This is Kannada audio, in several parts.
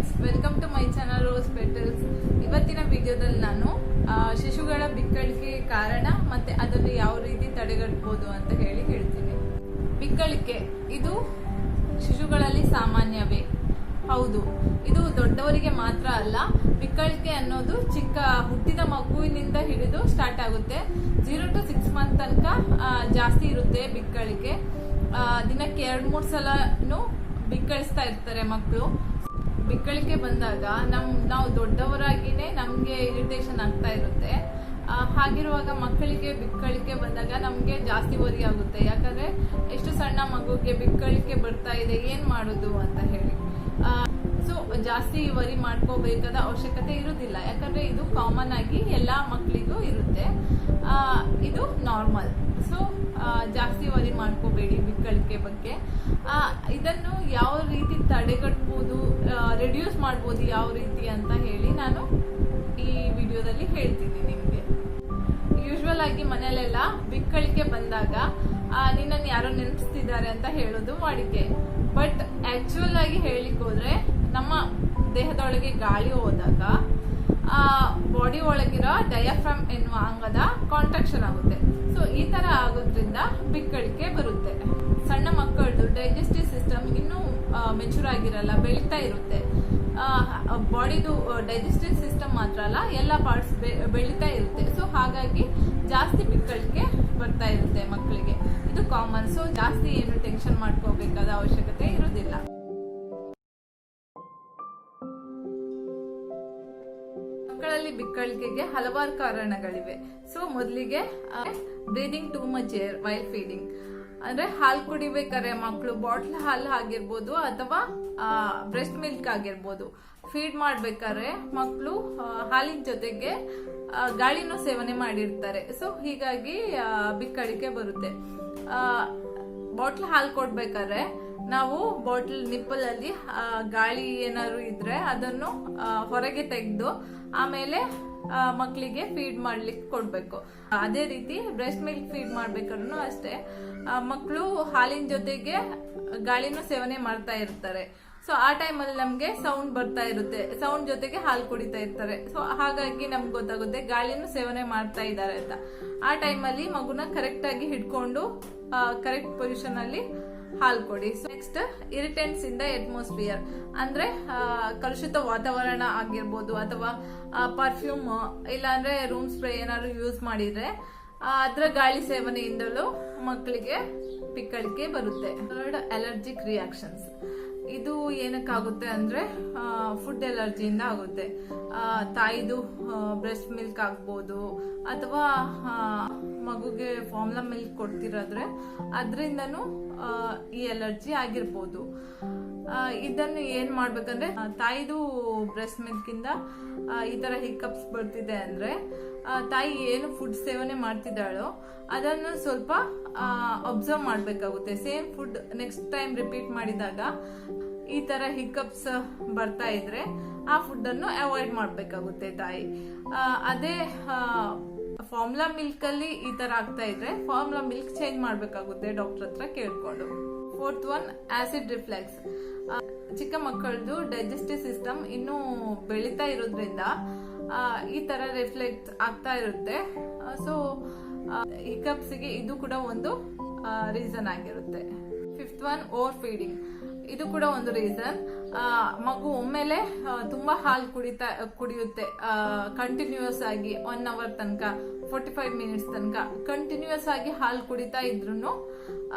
Friends, welcome to my channel rose petals. ಇವತ್ತಿನ ವಿಡಿಯೋದಲ್ಲಿ ನಾನು ಶಿಶುಗಳ ಬಿಕ್ಕಳಿಕೆ ಕಾರಣ ಮತ್ತೆ ಅದನ್ನು ಯಾವ ರೀತಿ ತಡೆಗಟ್ಟಬಹುದು ಅಂತ ಹೇಳ್ತೀನಿ. ಬಿಕ್ಕಳಿಕೆ ಇದು ಶಿಶುಗಳಲ್ಲಿ ಸಾಮಾನ್ಯವೇ? ಹೌದು, ಇದು ದೊಡ್ಡವರಿಗೆ ಮಾತ್ರ ಅಲ್ಲ. ಬಿಕ್ಕಳಿಕೆ ಅನ್ನೋದು ಚಿಕ್ಕ ಹುಟ್ಟಿದ ಮಗುವಿನಿಂದ ಹಿಡಿದು ಸ್ಟಾರ್ಟ್ ಆಗುತ್ತೆ. 0 to 6 ಮಂತ್ ತನಕ ಜಾಸ್ತಿ ಇರುತ್ತೆ ಬಿಕ್ಕಳಿಕೆ. ದಿನಕ್ಕೆ 2-3 ಸಲನು ಬಿಕ್ಕಳಿಸ್ತಾ ಇರ್ತಾರೆ ಮಕ್ಕಳು. ಬಿಕ್ಕಳಿಕೆ ಬಂದಾಗ ನಾವು ದೊಡ್ಡವರಾಗಿನೇ ನಮ್ಗೆ ಇರಿಟೇಷನ್ ಆಗ್ತಾ ಇರುತ್ತೆ. ಹಾಗಿರುವಾಗ ಮಕ್ಕಳಿಗೆ ಬಿಕ್ಕಳಿಕೆ ಬಂದಾಗ ನಮ್ಗೆ ಜಾಸ್ತಿ ವರಿ ಆಗುತ್ತೆ. ಯಾಕಂದ್ರೆ ಎಷ್ಟು ಸಣ್ಣ ಮಗುಗೆ ಬಿಕ್ಕಳಿಕೆ ಬರ್ತಾ ಇದೆ, ಏನ್ ಮಾಡೋದು ಅಂತ ಹೇಳಿ. ಸೊ ಜಾಸ್ತಿ ವರಿ ಮಾಡ್ಕೋಬೇಕಾದ ಅವಶ್ಯಕತೆ ಇರುವುದಿಲ್ಲ. ಯಾಕಂದ್ರೆ ಇದು ಕಾಮನ್ ಆಗಿ ಎಲ್ಲಾ ಮಕ್ಕಳಿಗೂ ಇರುತ್ತೆ. ಇದು ನಾರ್ಮಲ್. ಸೊ ಜಾಸ್ತಿ ವರಿ ಮಾಡ್ಕೋಬೇಡಿ ಬಿಕ್ಕಳಿಕೆ ಬಗ್ಗೆ. ಇದನ್ನು ಯಾವ ರೀತಿ ತಡೆಗಟ್ಟಬಹುದು, ರೆಡ್ಯೂಸ್ ಮಾಡ್ಬೋದು ಯಾವ ರೀತಿ ಅಂತ ಹೇಳಿ ನಾನು ಈ ವಿಡಿಯೋದಲ್ಲಿ ಹೇಳ್ತೀನಿ ನಿಮ್ಗೆ. ಯೂಶ್ವಲ್ ಆಗಿ ಮನೆಯಲ್ಲೆಲ್ಲ ಬಿಕ್ಕಳಿಕೆ ಬಂದಾಗ ನಿನ್ನನ್ನು ಯಾರೋ ನೆನಪಿಸ್ತಿದ್ದಾರೆ ಅಂತ ಹೇಳೋದು ವಾಡಿಕೆ. ಬಟ್ ಆಕ್ಚುಯಲ್ ಆಗಿ ಹೇಳಿಕ್ ಹೋದ್ರೆ ನಮ್ಮ ದೇಹದೊಳಗೆ ಗಾಳಿ ಹೋದಾಗ ಬಾಡಿ ಒಳಗಿರೋ ಡಯಾಫ್ರಾಮ್ ಎನ್ನುವ ಅಂಗದ ಕಾಂಟ್ರಾಕ್ಷನ್ ಆಗುತ್ತೆ. ಸೊ ಈ ತರ ಆಗೋದ್ರಿಂದ ಬಿಕ್ಕಳಿಕೆ ಬರುತ್ತೆ. ಸಣ್ಣ ಮಕ್ಕಳದು ಡೈಜೆಸ್ಟಿವ್ ಸಿಸ್ಟಮ್ ಇನ್ನೂ ಮೆಚೂರ್ ಆಗಿರಲ್ಲ, ಬೆಳೀತಾ ಇರುತ್ತೆ. ಬಾಡಿದು ಡೈಜೆಸ್ಟಿವ್ ಸಿಸ್ಟಮ್ ಮಾತ್ರ ಅಲ್ಲ, ಎಲ್ಲ ಪಾರ್ಟ್ಸ್ ಬೆಳೀತಾ ಇರುತ್ತೆ. ಸೊ ಹಾಗಾಗಿ ಜಾಸ್ತಿ ಬಿಕ್ಕಳಿಕೆ ಬರ್ತಾ ಇರುತ್ತೆ ಮಕ್ಕಳಿಗೆ. ಇದು ಕಾಮನ್. ಸೊ ಜಾಸ್ತಿ ಏನು ಟೆನ್ಷನ್ ಮಾಡ್ಕೋಬೇಕಾದ ಅವಶ್ಯಕತೆ ಇರುವುದಿಲ್ಲ. ಮಕ್ಕಳಲ್ಲಿ ಬಿಕ್ಕಳಿಕೆಗೆ ಹಲವಾರು ಕಾರಣಗಳಿವೆ. ಸೊ ಮೊದಲಿಗೆ breathing too much air while feeding. ಅಂದ್ರೆ ಹಾಲು ಕುಡಿಬೇಕಾದ್ರೆ ಮಕ್ಕಳು ಬಾಟ್ಲ್ ಹಾಲು ಆಗಿರ್ಬೋದು ಅಥವಾ ಬ್ರೆಸ್ಟ್ ಮಿಲ್ಕ್ ಆಗಿರ್ಬೋದು, ಫೀಡ್ ಮಾಡ್ಬೇಕಾದ್ರೆ ಮಕ್ಕಳು ಹಾಲಿನ ಜೊತೆಗೆ ಗಾಳಿನೂ ಸೇವನೆ ಮಾಡಿರ್ತಾರೆ. ಸೊ ಹೀಗಾಗಿ ಬಿಕ್ಕಳಿಕೆ ಬರುತ್ತೆ. ಬಾಟ್ಲ್ ಹಾಲು ಕೊಡ್ಬೇಕಾದ್ರೆ ನಾವು ಬಾಟಲ್ ನಿಪ್ಪಲ್ ಅಲ್ಲಿ ಗಾಳಿ ಏನಾದ್ರು ಇದ್ರೆ ಅದನ್ನು ಹೊರಗೆ ತೆಗೆದು ಆಮೇಲೆ ಮಕ್ಕಳಿಗೆ ಫೀಡ್ ಮಾಡ್ಲಿಕ್ಕೆ ಕೊಡ್ಬೇಕು. ಅದೇ ರೀತಿ ಬ್ರೆಸ್ಟ್ ಮಿಲ್ಕ್ ಫೀಡ್ ಮಾಡ್ಬೇಕಾದ್ರೂ ಅಷ್ಟೇ, ಮಕ್ಕಳು ಹಾಲಿನ ಜೊತೆಗೆ ಗಾಳಿನೂ ಸೇವನೆ ಮಾಡ್ತಾ ಇರ್ತಾರೆ. ಸೊ ಆ ಟೈಮಲ್ಲಿ ನಮ್ಗೆ ಸೌಂಡ್ ಬರ್ತಾ ಇರುತ್ತೆ, ಸೌಂಡ್ ಜೊತೆಗೆ ಹಾಲು ಕುಡಿತಾ ಇರ್ತಾರೆ. ಸೊ ಹಾಗಾಗಿ ನಮ್ಗೆ ಗೊತ್ತಾಗುತ್ತೆ ಗಾಳಿನೂ ಸೇವನೆ ಮಾಡ್ತಾ ಇದ್ದಾರೆ ಅಂತ. ಆ ಟೈಮಲ್ಲಿ ಮಗುನ ಕರೆಕ್ಟ್ ಆಗಿ ಹಿಡ್ಕೊಂಡು ಕರೆಕ್ಟ್ ಪೊಸಿಷನ್ ಅಲ್ಲಿ ಹಾಲು ಕೊಡಿ. Next, irritants in the atmosphere. ಅಂದ್ರೆ ಕಲುಷಿತ ವಾತಾವರಣ ಆಗಿರ್ಬೋದು ಅಥವಾ ಪರ್ಫ್ಯೂಮ್ ಇಲ್ಲಾಂದ್ರೆ ರೂಮ್ ಸ್ಪ್ರೇ ಏನಾದ್ರು ಯೂಸ್ ಮಾಡಿದ್ರೆ ಅದರ ಗಾಳಿ ಸೇವನೆಯಿಂದಲೂ ಮಕ್ಕಳಿಗೆ ಬಿಕ್ಕಳಿಕೆ ಬರುತ್ತೆ. Third, allergic reactions. ಇದು ಏನಕ್ಕಾಗುತ್ತೆ ಅಂದ್ರೆ ಫುಡ್ ಎಲರ್ಜಿಯಿಂದ ಆಗುತ್ತೆ. ತಾಯಿದು ಬ್ರೆಸ್ಟ್ ಮಿಲ್ಕ್ ಆಗ್ಬೋದು ಅಥವಾ ಮಗುಗೆ ಫಾರ್ಮುಲಾ ಮಿಲ್ಕ್ ಕೊಡ್ತಿರೋದ್ರೆ ಅದರಿಂದನೂ ಈ ಅಲರ್ಜಿ ಆಗಿರ್ಬೋದು. ಇದನ್ನು ಏನ್ ಮಾಡ್ಬೇಕಂದ್ರೆ, ತಾಯಿದು ಬ್ರೆಸ್ಟ್ ಮಿಲ್ಕ್ ಇಂದ ಈ ತರ ಹಿಕಪ್ಸ್ ಬರ್ತಿದೆ ಅಂದ್ರೆ ತಾಯಿ ಏನು ಫುಡ್ ಸೇವನೆ ಮಾಡ್ತಿದ್ದಾಳೋ ಅದನ್ನು ಸ್ವಲ್ಪ ಅಬ್ಸರ್ವ್ ಮಾಡ್ಬೇಕಾಗುತ್ತೆ. Same food next time repeat ಮಾಡಿದಾಗ ಈ ತರ ಹಿಕಪ್ಸ್ ಬರ್ತಾ ಇದ್ರೆ ಆ ಫುಡ್ ಅನ್ನು ಅವಾಯ್ಡ್ ಮಾಡ್ಬೇಕಾಗುತ್ತೆ ತಾಯಿ. ಅದೇ ಫಾರ್ಮುಲಾ ಮಿಲ್ಕ್ ಅಲ್ಲಿ ಈ ತರ ಆಗ್ತಾ ಇದ್ರೆ ಫಾರ್ಮುಲಾ ಮಿಲ್ಕ್ ಚೇಂಜ್ ಮಾಡ್ಬೇಕಾಗುತ್ತೆ ಡಾಕ್ಟರ್ ಹತ್ರ ಕೇಳ್ಕೊಂಡು. Fourth one, acid reflex. ಚಿಕ್ಕ ಮಕ್ಕಳದು ಡೈಜೆಸ್ಟಿವ್ ಸಿಸ್ಟಮ್ ಇನ್ನೂ ಬೆಳೀತಾ ಇರೋದ್ರಿಂದ ಈ ತರ ರಿಫ್ಲೆಕ್ಟ್ ಆಗ್ತಾ ಇರುತ್ತೆ. ಸೊ ಹಿಕಪ್ಸ್ಗೆ ಇದು ಕೂಡ ಒಂದು ರೀಸನ್ ಆಗಿರುತ್ತೆ. Fifth one, over feeding. ಇದು ಕೂಡ ಒಂದು ರೀಸನ್. ಮಗು ಒಮ್ಮೆಲೆ ತುಂಬಾ ಹಾಲು ಕುಡಿಯುತ್ತೆ ಕಂಟಿನ್ಯೂಸ್ ಆಗಿ 1 hour ತನಕ, 45 minutes ತನಕ ಕಂಟಿನ್ಯೂಸ್ ಆಗಿ ಹಾಲು ಕುಡಿತಾ ಇದ್ರು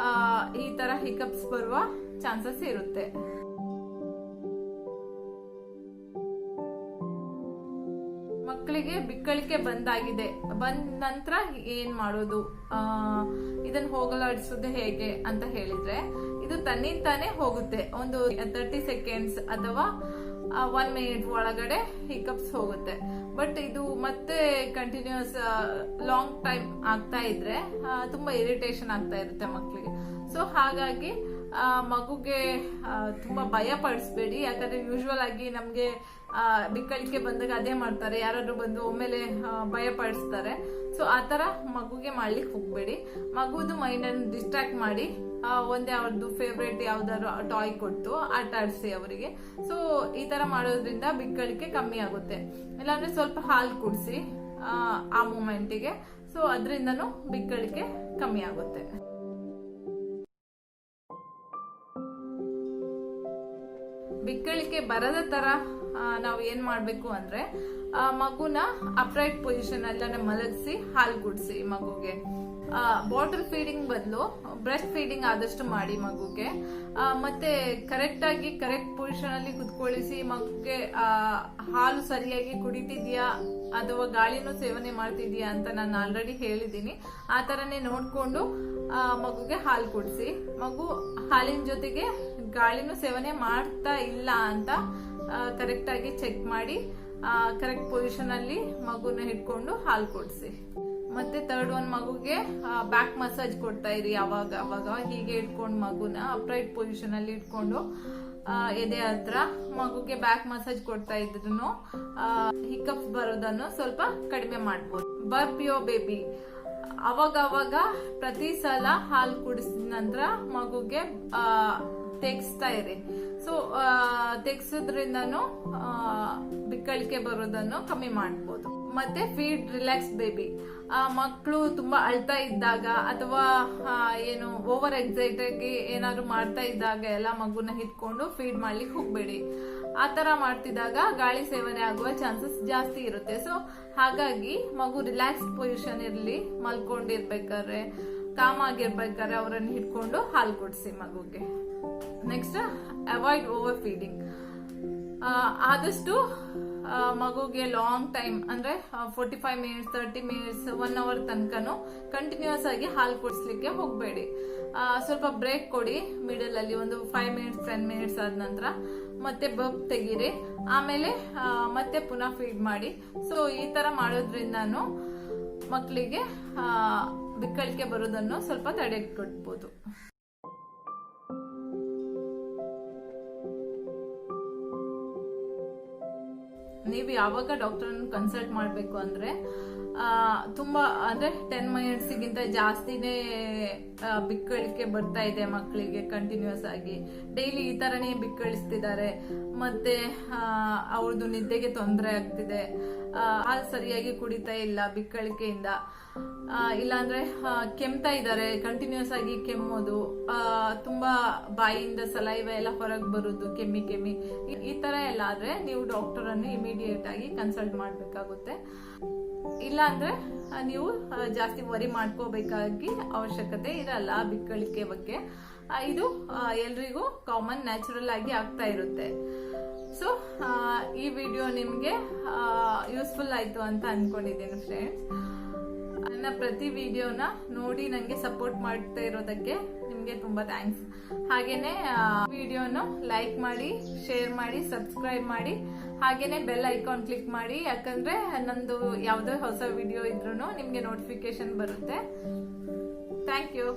ಈ ತರ ಹಿಕಪ್ಸ್ ಬರುವ ಚಾನ್ಸಸ್ ಇರುತ್ತೆ. ಮಕ್ಕಳಿಗೆ ಬಿಕ್ಕಳಿಕೆ ಬಂದ ನಂತರ ಏನ್ ಮಾಡೋದು, ಇದನ್ನ ಹೋಗಲಾಡಿಸೋದು ಹೇಗೆ ಅಂತ ಹೇಳಿದ್ರೆ, ಇದು ತನ್ನಿಂತಾನೆ ಹೋಗುತ್ತೆ. ಒಂದು 30 seconds ಅಥವಾ 1 minute ಒಳಗಡೆ ಹಿಕಪ್ಸ್ ಹೋಗುತ್ತೆ. ಬಟ್ ಇದು ಮತ್ತೆ ಕಂಟಿನ್ಯೂಸ್ ಲಾಂಗ್ ಟೈಮ್ ಆಗ್ತಾ ಇದ್ರೆ ತುಂಬಾ ಇರಿಟೇಷನ್ ಆಗ್ತಾ ಇರುತ್ತೆ ಮಕ್ಕಳಿಗೆ. ಸೊ ಹಾಗಾಗಿ ಮಗುಗೆ ತುಂಬಾ ಭಯ ಪಡಿಸ್ಬೇಡಿ. ಯಾಕಂದ್ರೆ ಯೂಶ್ವಲ್ ಆಗಿ ನಮ್ಗೆ ಬಿಕ್ಕಳಿಕೆ ಬಂದಾಗ ಅದೇ ಮಾಡ್ತಾರೆ, ಯಾರಾದ್ರೂ ಬಂದು ಒಮ್ಮೆಲೆ ಭಯ ಪಡಿಸ್ತಾರೆ. ಸೊ ಆತರ ಮಗುಗೆ ಮಾಡ್ಲಿಕ್ಕೆ ಹೋಗ್ಬೇಡಿ. ಮಗುದು ಮೈಂಡ್ ಅನ್ನು ಡಿಸ್ಟ್ರಾಕ್ಟ್ ಮಾಡಿ ಒಂದೇ ಅವ್ರದ್ದು ಫೇವ್ರೇಟ್ ಯಾವ್ದಾದ್ರು ಟಾಯ್ ಕೊಟ್ಟು ಆಟ ಆಡಿಸಿ ಅವರಿಗೆ. ಸೊ ಈ ತರ ಮಾಡೋದ್ರಿಂದ ಬಿಕ್ಕಳಿಕೆ ಕಮ್ಮಿ ಆಗುತ್ತೆ. ಇಲ್ಲಾಂದ್ರೆ ಸ್ವಲ್ಪ ಹಾಲು ಕುಡಿಸಿ ಆ ಮೂಮೆಂಟಿಗೆ, ಸೊ ಅದರಿಂದನೂ ಬಿಕ್ಕಳಿಕೆ ಕಮ್ಮಿ ಆಗುತ್ತೆ. ಬಿಕ್ಕಳಿಕೆ ಬರದ ತರ ನಾವು ಏನ್ ಮಾಡ್ಬೇಕು ಅಂದ್ರೆ ಮಗುನ ಅಪ್ರೈಟ್ ಪೊಸಿಷನ್ ಅಲ್ಲೇ ಮಲಗಿಸಿ ಹಾಲು ಕುಡಿಸಿ ಮಗುಗೆ. ಬಾಟಲ್ ಫೀಡಿಂಗ್ ಬದಲು ಬ್ರೆಸ್ಟ್ ಫೀಡಿಂಗ್ ಆದಷ್ಟು ಮಾಡಿ ಮಗುಗೆ. ಮತ್ತೆ ಕರೆಕ್ಟ್ ಪೊಸಿಷನ್ ಅಲ್ಲಿ ಕುತ್ಕೊಳಿಸಿ ಮಗುಗೆ ಹಾಲು ಸರಿಯಾಗಿ ಕುಡಿತಿದ್ಯಾ ಅಥವಾ ಗಾಳಿನೂ ಸೇವನೆ ಮಾಡ್ತಿದ್ಯಾ ಅಂತ ನಾನು ಆಲ್ರೆಡಿ ಹೇಳಿದೀನಿ. ಆ ತರನೇ ನೋಡ್ಕೊಂಡು ಮಗುಗೆ ಹಾಲು ಕುಡಿಸಿ. ಮಗು ಹಾಲಿನ ಜೊತೆಗೆ ಗಾಳಿನೂ ಸೇವನೆ ಮಾಡ್ತಾ ಇಲ್ಲ ಅಂತ ಕರೆಕ್ಟ್ ಆಗಿ ಚೆಕ್ ಮಾಡಿ ಕರೆಕ್ಟ್ ಪೊಸಿಷನ್ ಅಲ್ಲಿ ಮಗುನ ಇಟ್ಕೊಂಡು ಹಾಲು ಕೊಡಿಸಿ. ಮತ್ತೆ ಥರ್ಡ್ ಒನ್, ಮಗುಗೆ ಬ್ಯಾಕ್ ಮಸಾಜ್ ಕೊಡ್ತಾ ಇರಿ. ಅವಾಗ ಹೀಗೆ ಇಟ್ಕೊಂಡು ಮಗುನ ಅಪ್ರೈಟ್ ಪೊಸಿಷನ್ ಅಲ್ಲಿ ಇಟ್ಕೊಂಡು ಎದೆ ಹತ್ರ ಮಗುಗೆ ಬ್ಯಾಕ್ ಮಸಾಜ್ ಕೊಡ್ತಾ ಇದ್ರು ಹಿಕಪ್ಸ್ ಬರೋದನ್ನು ಸ್ವಲ್ಪ ಕಡಿಮೆ ಮಾಡ್ಬೋದು. ಬರ್ಪ್ ಯೋ ಬೇಬಿ, ಅವಾಗ ಪ್ರತಿ ಸಲ ಹಾಲು ಕುಡಿಸಿದ ನಂತರ ಮಗುಗೆ ತೆಗಿಸ್ತಾ ಇರಿ. ಸೊ ತೆಗ್ಸೋದ್ರಿಂದನೂ ಬಿಕ್ಕಳಿಕೆ ಬರೋದನ್ನು ಕಮ್ಮಿ ಮಾಡ್ಬೋದು. ಮತ್ತೆ ಫೀಡ್ ರಿಲ್ಯಾಕ್ಸ್ ಬೇಬಿ, ಮಕ್ಕಳು ತುಂಬಾ ಅಳ್ತಾ ಇದ್ದಾಗ ಅಥವಾ ಏನು ಓವರ್ ಎಕ್ಸೈಟೆಡ್ ಏನಾದ್ರು ಮಾಡ್ತಾ ಇದ್ದಾಗ ಎಲ್ಲ ಮಗುನ ಹಿಡ್ಕೊಂಡು ಫೀಡ್ ಮಾಡ್ಲಿಕ್ಕೆ ಹೋಗ್ಬೇಡಿ. ಆ ತರ ಮಾಡ್ತಿದ್ದಾಗ ಗಾಳಿ ಸೇವನೆ ಆಗುವ ಚಾನ್ಸಸ್ ಜಾಸ್ತಿ ಇರುತ್ತೆ. ಸೊ ಹಾಗಾಗಿ ಮಗು ರಿಲ್ಯಾಕ್ಸ್ ಪೊಸಿಷನ್ ಇರ್ಲಿ, ಮಲ್ಕೊಂಡಿರ್ಬೇಕಾದ್ರೆ ಕಾಮ್ ಆಗಿರ್ಬೇಕಾದ್ರೆ ಅವರನ್ನು ಹಿಡ್ಕೊಂಡು ಹಾಲು ಕುಡಿಸಿ ಮಗುಗೆ. Next, avoid over feeding. ಆದಷ್ಟು ಮಗುಗೆ ಲಾಂಗ್ ಟೈಮ್ ಅಂದ್ರೆ 45 ಮಿನಿಟ್ಸ್ 30 ಮಿನಿಟ್ಸ್ 1 ಅವರ್ ತನಕನು ಕಂಟಿನ್ಯೂಸ್ ಆಗಿ ಹಾಲು ಕುಡಿಸ್ಲಿಕ್ಕೆ ಹೋಗ್ಬೇಡಿ. ಸ್ವಲ್ಪ ಬ್ರೇಕ್ ಕೊಡಿ ಮಿಡಲ್ ಅಲ್ಲಿ, ಒಂದು 5 ಮಿನಿಟ್ಸ್ 10 ಮಿನಿಟ್ಸ್ ಆದ ನಂತರ ಮತ್ತೆ ಬಬ್ ತೆಗೀರಿ, ಆಮೇಲೆ ಮತ್ತೆ ಪುನಃ ಫೀಡ್ ಮಾಡಿ. ಸೊ ಈ ತರ ಮಾಡೋದ್ರಿಂದಾನು ಮಕ್ಕಳಿಗೆ ಬಿಕ್ಕಳಿಕೆ ಬರೋದನ್ನು ಸ್ವಲ್ಪ ತಡೆಗಟ್ಟಬಹುದು. ನೀವು ಯಾವಾಗ ಡಾಕ್ಟರ್ ಕನ್ಸಲ್ಟ್ ಮಾಡ್ಬೇಕು ಅಂದ್ರೆ ತುಂಬಾ ಅಂದ್ರೆ 10 ಮಿನಿಟ್ಸ್ ಗಿಂತ ಜಾಸ್ತಿನೇ ಬಿಕ್ಕಳಿಕೆ ಬರ್ತಾ ಇದೆ ಮಕ್ಕಳಿಗೆ ಕಂಟಿನ್ಯೂಸ್ ಆಗಿ, ಡೈಲಿ ಈ ತರನೇ ಬಿಕ್ಕಳಿಸ್ತಿದ್ದಾರೆ, ಮತ್ತೆ ಅವ್ರದ್ದು ನಿದ್ದೆಗೆ ತೊಂದರೆ ಆಗ್ತಿದೆ, ಹಾಲು ಸರಿಯಾಗಿ ಕುಡಿತಾ ಇಲ್ಲ ಬಿಕ್ಕಳಿಕೆಯಿಂದ, ಇಲ್ಲಾಂದ್ರೆ ಕೆಮ್ತಾ ಇದ್ದಾರೆ, ಕಂಟಿನ್ಯೂಸ್ ಆಗಿ ಕೆಮ್ಮೋದು, ತುಂಬಾ ಬಾಯಿಯಿಂದ ಸಲೈವ ಎಲ್ಲ ಹೊರಗೆ ಬರುದು, ಕೆಮ್ಮಿ ಈ ತರ ಎಲ್ಲ ಆದ್ರೆ ನೀವು ಡಾಕ್ಟರ್ ಅನ್ನು ಇಮಿಡಿಯೇಟ್ ಆಗಿ ಕನ್ಸಲ್ಟ್ ಮಾಡ್ಬೇಕಾಗುತ್ತೆ. ಇಲ್ಲ ಅಂದ್ರೆ ನೀವು ಜಾಸ್ತಿ ವರಿ ಮಾಡ್ಕೋಬೇಕಾಗಿ ಅವಶ್ಯಕತೆ ಇರಲ್ಲ ಬಿಕ್ಕಳಿಕೆ ಬಗ್ಗೆ. ಇದು ಎಲ್ರಿಗೂ ಕಾಮನ್ ನ್ಯಾಚುರಲ್ ಆಗಿ ಆಗ್ತಾ ಇರುತ್ತೆ. ಸೊ ಈ ವಿಡಿಯೋ ನಿಮ್ಗೆ ಯೂಸ್ಫುಲ್ ಆಯ್ತು ಅಂತ ಅನ್ಕೊಂಡಿದ್ದೀನಿ ಫ್ರೆಂಡ್ಸ್. ನನ್ನ ಪ್ರತಿ ವಿಡಿಯೋನ ನೋಡಿ ನಂಗೆ ಸಪೋರ್ಟ್ ಮಾಡ್ತಾ ಇರೋದಕ್ಕೆ ನಿಮ್ಗೆ ತುಂಬಾ ಥ್ಯಾಂಕ್ಸ್. ಹಾಗೇನೆ ವಿಡಿಯೋನ ಲೈಕ್ ಮಾಡಿ, ಶೇರ್ ಮಾಡಿ, ಸಬ್ಸ್ಕ್ರೈಬ್ ಮಾಡಿ, ಹಾಗೇನೆ ಬೆಲ್ ಐಕಾನ್ ಕ್ಲಿಕ್ ಮಾಡಿ. ಯಾಕಂದ್ರೆ ನಂದು ಯಾವುದೇ ಹೊಸ ವಿಡಿಯೋ ಇದ್ರೂ ನಿಮ್ಗೆ ನೋಟಿಫಿಕೇಶನ್ ಬರುತ್ತೆ. Thank you.